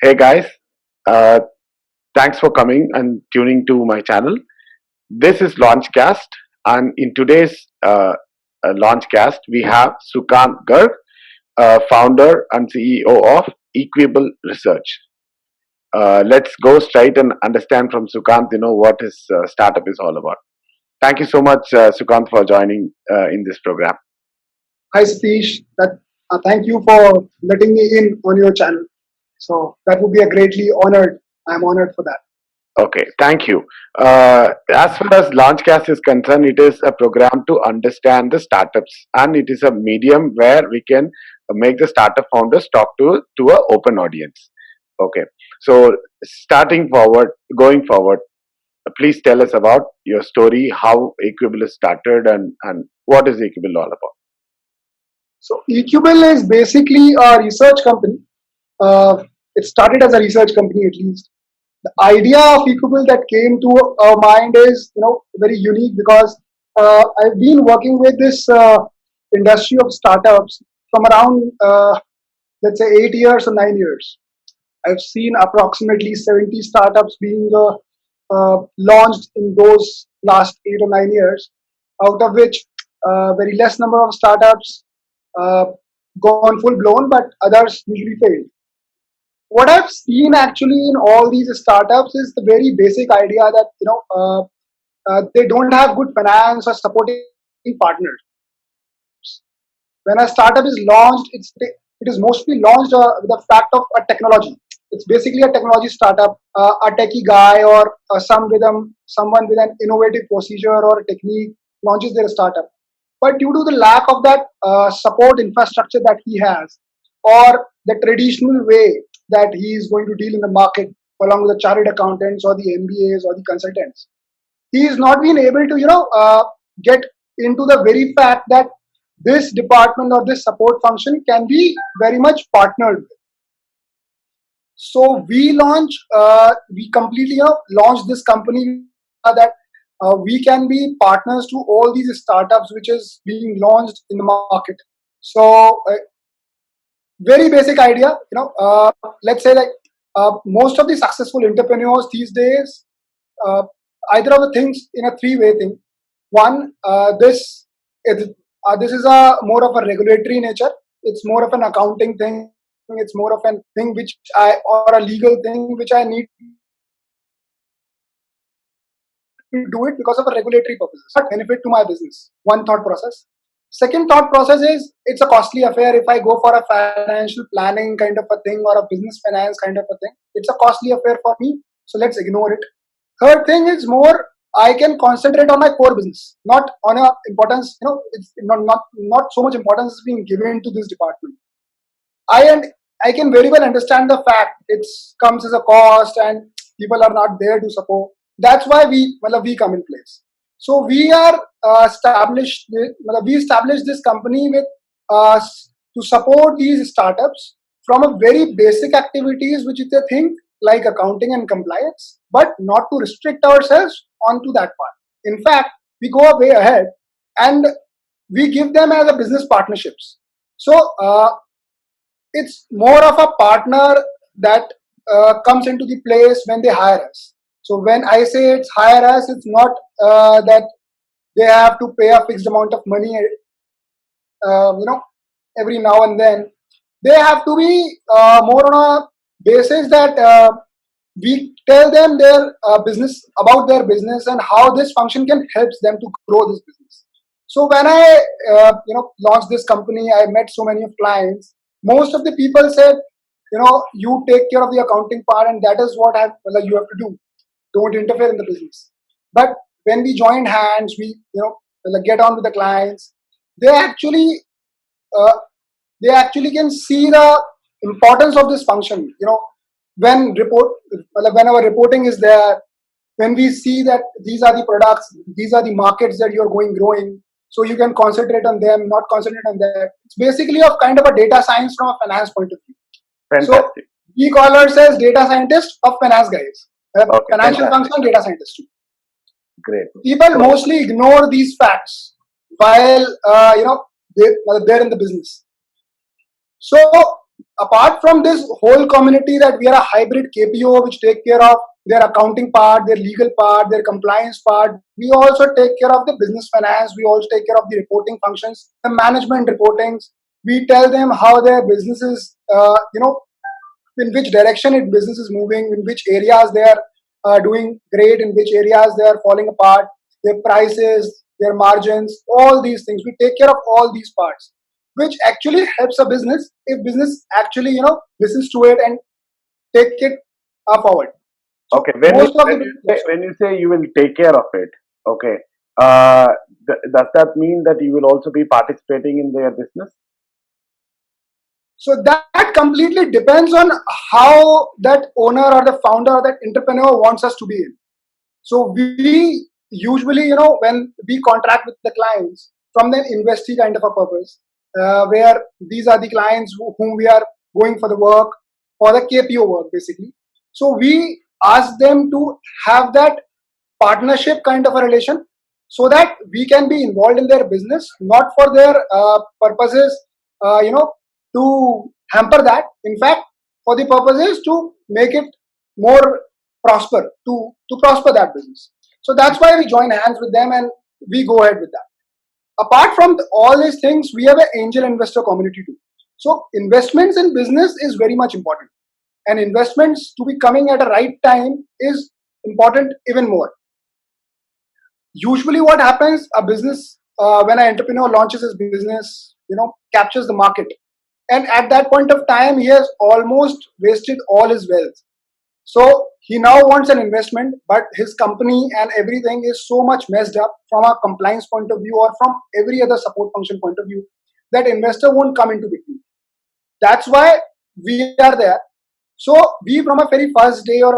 Hey guys, uh, thanks for coming and tuning to my channel. This is Launchcast, and in today's Launchcast, we have Sukant Garg, founder and CEO of Equable Research. Let's go straight and understand from Sukant, what his startup is all about. Thank you so much, Sukant, for joining in this program. Hi Satish, thank you for letting me in on your channel. So that would be a greatly honored. I'm honored for that. Okay, thank you. As far as Launchcast is concerned, it is a program to understand the startups, and it is a medium where we can make the startup founders talk to a open audience. Okay, so going forward, please tell us about your story, how Equable started, and what is Equable all about. So Equable is basically a research company. It started as a research company at least. The idea of Equable that came to our mind is very unique because I've been working with this industry of startups from around let's say 8 years or 9 years. I've seen approximately 70 startups being launched in those last 8 or 9 years, out of which very less number of startups uh, gone full blown, but others usually fail. What I've seen actually in all these startups is the very basic idea that they don't have good finance or supporting partners. When a startup is launched, it is mostly launched with the fact of a technology. It's basically a technology startup. A techie guy or someone with an innovative procedure or a technique launches their startup. But due to the lack of that support infrastructure that he has, or the traditional way that he is going to deal in the market along with the chartered accountants or the MBAs or the consultants, he is not being able to get into the very fact that this department or this support function can be very much partnered with. So we completely launched this company that we can be partners to all these startups which is being launched in the market. So very basic idea, let's say like most of the successful entrepreneurs these days, uh, either of the things in a three-way thing. One, this is a more of a regulatory nature. It's more of an accounting thing. It's more of a thing which or a legal thing which I need to do it because of a regulatory purposes, not benefit to my business. One thought process. Second thought process is it's a costly affair if I go for a financial planning kind of a thing or a business finance kind of a thing. It's a costly affair for me, so let's ignore it. Third thing is more I can concentrate on my core business, not on a importance. It's not so much importance is being given to this department. And I can very well understand the fact it comes as a cost and people are not there to support. That's why we come in place. So we are we established this company with to support these startups from a very basic activities which they think like accounting and compliance, but not to restrict ourselves onto that part. In fact, we go way ahead and we give them as a business partnerships. So it's more of a partner that comes into the place when they hire us. So when I say it's hire us, it's not that they have to pay a fixed amount of money, every now and then. They have to be more on a basis that we tell them their business about their business and how this function can help them to grow this business. So when I launched this company, I met so many of clients. Most of the people said, you take care of the accounting part, and that is what you have to do. Don't interfere in the business. But when we joined hands, we get on with the clients. They actually uh, they actually can see the importance of this function. When when our reporting is there, when we see that these are the products, these are the markets that you're growing, so you can concentrate on them, not concentrate on that. It's basically a kind of a data science from a finance point of view. So Fantastic. we call ourselves data scientists of finance guys. Okay, Financial fantastic. function data scientist too. Great. People So, mostly ignore these facts while they're in the business. So apart from this whole community, that we are a hybrid KPO which take care of their accounting part, their legal part, their compliance part. We also take care of the business finance. We also take care of the reporting functions, the management reportings. We tell them how their business is, in which direction its business is moving, in which areas they are doing great, in which areas they are falling apart, their prices, their margins, all these things. We take care of all these parts, which actually helps a business if business actually listens to it and take it forward. So Okay, when you most of when the you say when you say you will take care of it, okay, uh, does that mean that you will also be participating in their business? so that completely depends on how that owner or the founder or that entrepreneur wants us to be in. So we usually, when we contract with the clients from the investee kind of a purpose, where these are the clients whom we are going for the work, for the KPO work basically. So we ask them to have that partnership kind of a relation, so that we can be involved in their business, not for their purposes, to hamper that. In fact, for the purposes to make it more prosper, to prosper that business. So that's why we join hands with them and we go ahead with that. Apart from all these things, we have an angel investor community too. So investments in business is very much important, and investments to be coming at a right time is important even more. Usually what happens, a business, when an entrepreneur launches his business, captures the market, and at that point of time he has almost wasted all his wealth. So he now wants an investment, but his company and everything is so much messed up from a compliance point of view or from every other support function point of view, that investor won't come into between. That's why we are there. So we, from a very first day, or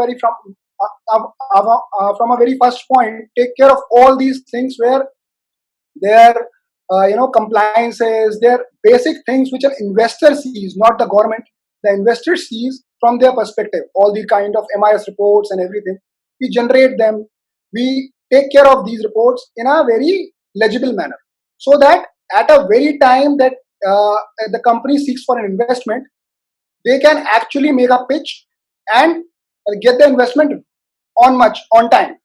from a very first point, take care of all these things, where their compliances, their basic things which an investor sees, not the government. The investor sees from their perspective all the kind of MIS reports and everything. We generate them. We take care of these reports in a very legible manner, so that at a very time that the company seeks for an investment, they can actually make a pitch and get the investment on time.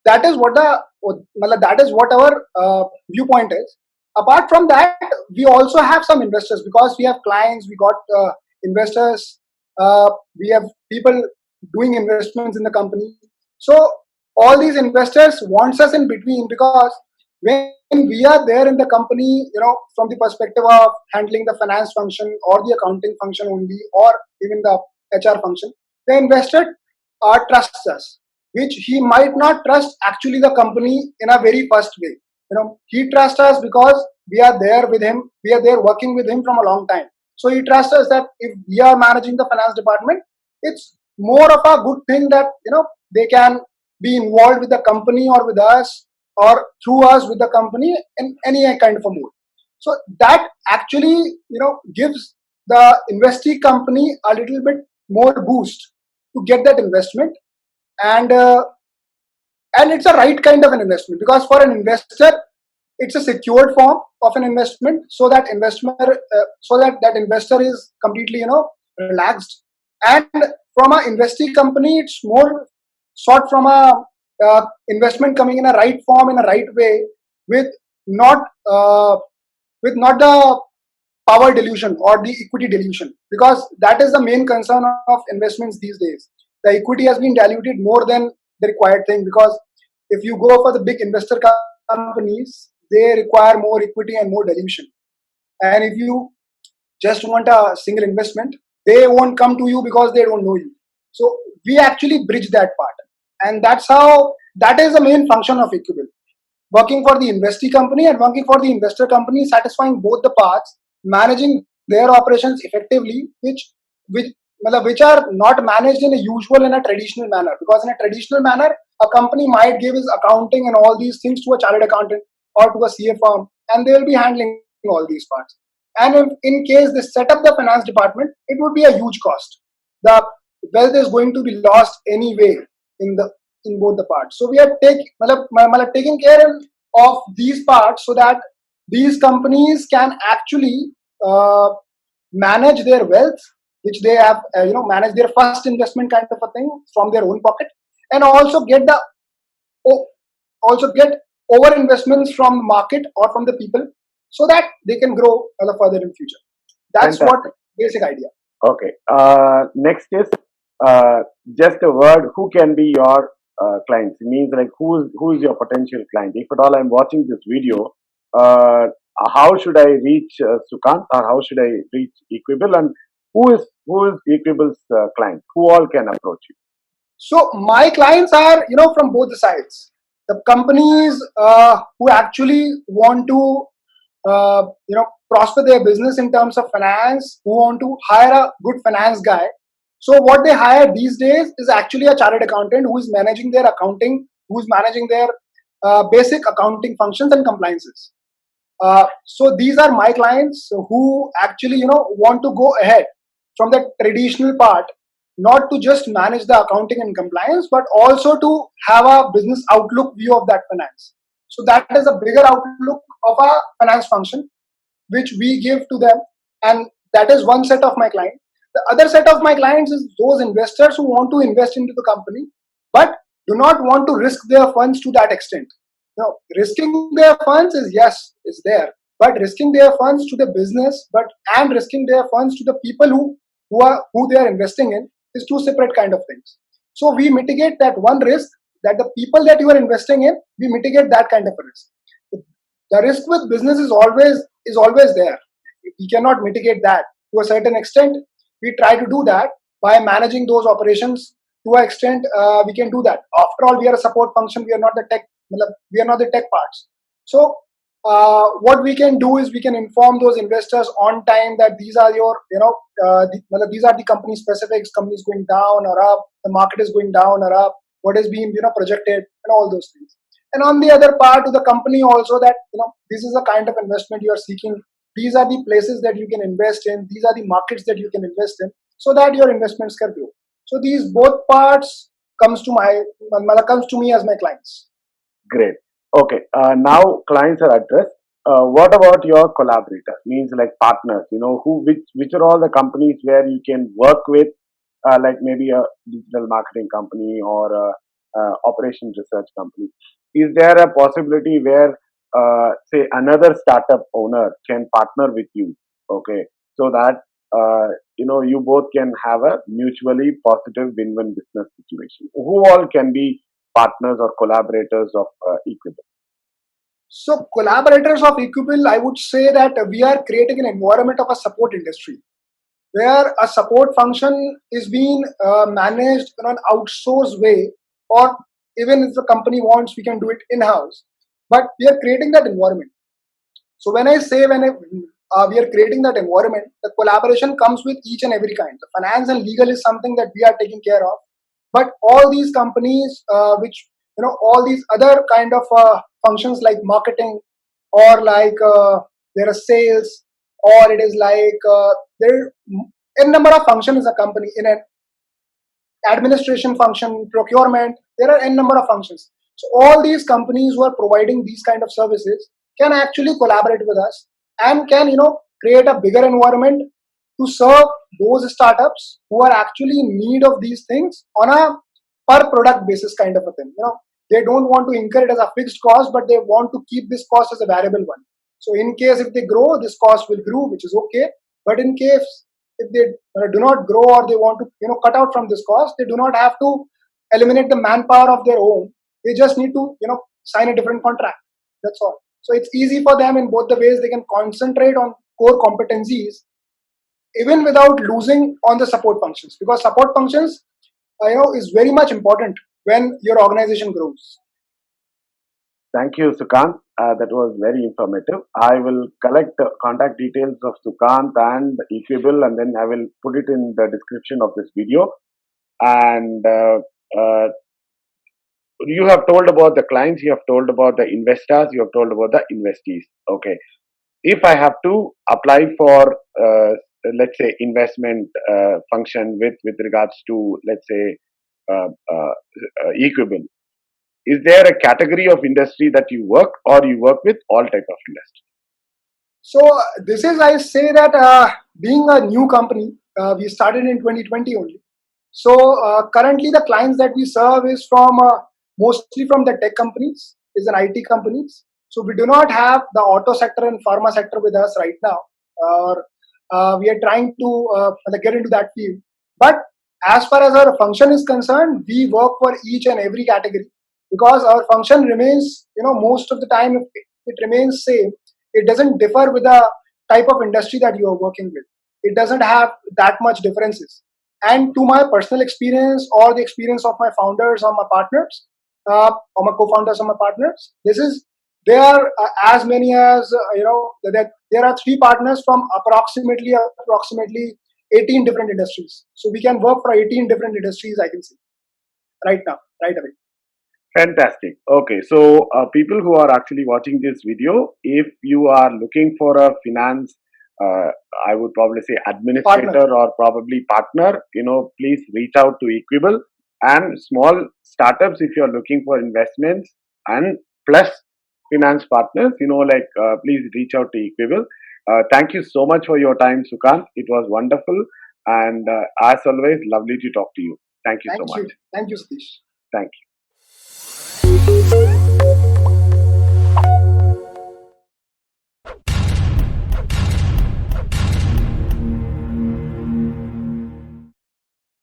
That is what that is what our viewpoint is. Apart from that, we also have some investors, because we have clients, we got investors, we have people doing investments in the company. So all these investors wants us in between, because when we are there in the company, from the perspective of handling the finance function or the accounting function only, or even the HR function, the investor trusts us, which he might not trust actually the company in a very first way. He trusts us because we are there with him, we are there working with him from a long time. So he trusts us that if we are managing the finance department, it's more of a good thing that they can be involved with the company or with us, or through us with the company in any kind of a mode. So that actually gives the investee company a little bit more boost to get that investment. And uh, and it's a right kind of an investment, because for an investor it's a secured form of an investment, so that that investor is completely relaxed. And from a investee company, it's more sort from a investment coming in a right form, in a right way, with not uh, not the power delusion or the equity delusion, because that is the main concern of investments these days. The equity has been diluted more than the required thing, because if you go for the big investor companies, they require more equity and more dilution. And if you just want a single investment, they won't come to you because they don't know you. So we actually bridge that part, and that is the main function of Equable, working for the investee company and working for the investor company, satisfying both the parts, managing their operations effectively, which are not managed in a usual, in a traditional manner. Because in a traditional manner, a company might give his accounting and all these things to a chartered accountant or to a CA firm, and they will be handling all these parts. And if, in case they set up the finance department, it would be a huge cost. The wealth is going to be lost anyway in the in both the parts. So we are taking care of these parts, so that these companies can actually manage their wealth, which they have, manage their first investment kind of a thing from their own pocket, and also get o- also get over investments from the market or from the people, so that they can grow further in future. That's what Fantastic. basic idea. Okay. Next is uh, just a word. Who can be your clients? It means like who is your potential client? If at all I'm watching this video, uh, how should I reach Sukant, or how should I reach Equibil, and who is Equibil's client? Who all can approach you? So my clients are, from both the sides. The companies who actually want to, prosper their business in terms of finance, who want to hire a good finance guy. So what they hire these days is actually a chartered accountant who is managing their accounting, who is managing their basic accounting functions and compliances. So these are my clients who actually, want to go ahead from the traditional part, not to just manage the accounting and compliance, but also to have a business outlook view of that finance. So that is a bigger outlook of a finance function, which we give to them. And that is one set of my clients. The other set of my clients is those investors who want to invest into the company, but do not want to risk their funds to that extent. Risking their funds is, yes, is there, but risking their funds to the business, but and risking their funds to the people who they are investing in is two separate kind of things. So we mitigate that one risk, that the people that you are investing in, we mitigate that kind of a risk. The risk with business is always there. We cannot mitigate that to a certain extent. We try to do that by managing those operations to an extent. We can do that. After all, we are a support function. We are not the tech. We are not the tech parts. So what we can do is we can inform those investors on time that these are your, these are the company specifics. Company is going down or up. The market is going down or up. What is being projected and all those things. And on the other part to the company also, that this is the kind of investment you are seeking. These are the places that you can invest in. These are the markets that you can invest in, so that your investments can grow. So these both parts comes to me as my clients. Great. Okay. Now clients are addressed. What about your collaborators? Means like partners. Which are all the companies where you can work with, like maybe a digital marketing company or a operation research company. Is there a possibility where, say, another startup owner can partner with you? Okay, so that you both can have a mutually positive win-win business situation. Who all can be partners or collaborators of Equibel? So collaborators of Equibil, I would say that we are creating an environment of a support industry, where a support function is being managed in an outsourced way, or even if the company wants, we can do it in-house. But we are creating that environment. So we are creating that environment, the collaboration comes with each and every kind. The finance and legal is something that we are taking care of, but all these companies, which all these other kind of functions like marketing, or like there are sales, or it is like there a number of functions a company in an administration function, procurement. There are n number of functions. So all these companies who are providing these kind of services can actually collaborate with us, and can create a bigger environment to serve those startups who are actually in need of these things on a per product basis kind of a thing. They don't want to incur it as a fixed cost, but they want to keep this cost as a variable one. So in case if they grow, this cost will grow, which is okay. But in case if they do not grow, or they want to cut out from this cost, they do not have to eliminate the manpower of their own. They just need to sign a different contract. That's all. So it's easy for them in both the ways. They can concentrate on core competencies even without losing on the support functions, because support functions is very much important when your organization grows. Thank you, Sukant. That was very informative. I will collect the contact details of Sukant and Equibel, and then I will put it in the description of this video. And you have told about the clients, you have told about the investors, you have told about the investees. Okay. If I have to apply for, let's say, investment function with regards to, let's say, Equibel, is there a category of industry that you work, or you work with all type of industry? So this is, I say that being a new company, we started in 2020 only. So currently the clients that we serve is from mostly from the tech companies, is an IT companies. So we do not have the auto sector and pharma sector with us right now, or we are trying to get into that field. But as far as our function is concerned, we work for each and every category because our function remains, most of the time it remains same. It doesn't differ with the type of industry that you are working with. It doesn't have that much differences. And to my personal experience or the experience of my founders or my partners, or my co-founders or my partners, this is there are as many as there are three partners from approximately 18 different industries. So we can work for 18 different industries, I can say, right now, right away. Fantastic. Okay, so people who are actually watching this video, if you are looking for a finance, uh, I would probably say Partner. administrator or probably partner, please reach out to Equable. And small startups, if you are looking for investments and plus finance partners, please reach out to Equable. Thank you so much for your time, Sukant. It was wonderful. And as always, lovely to talk to you. Thank you so Thank much. you. Thank you, Satish. Thank you.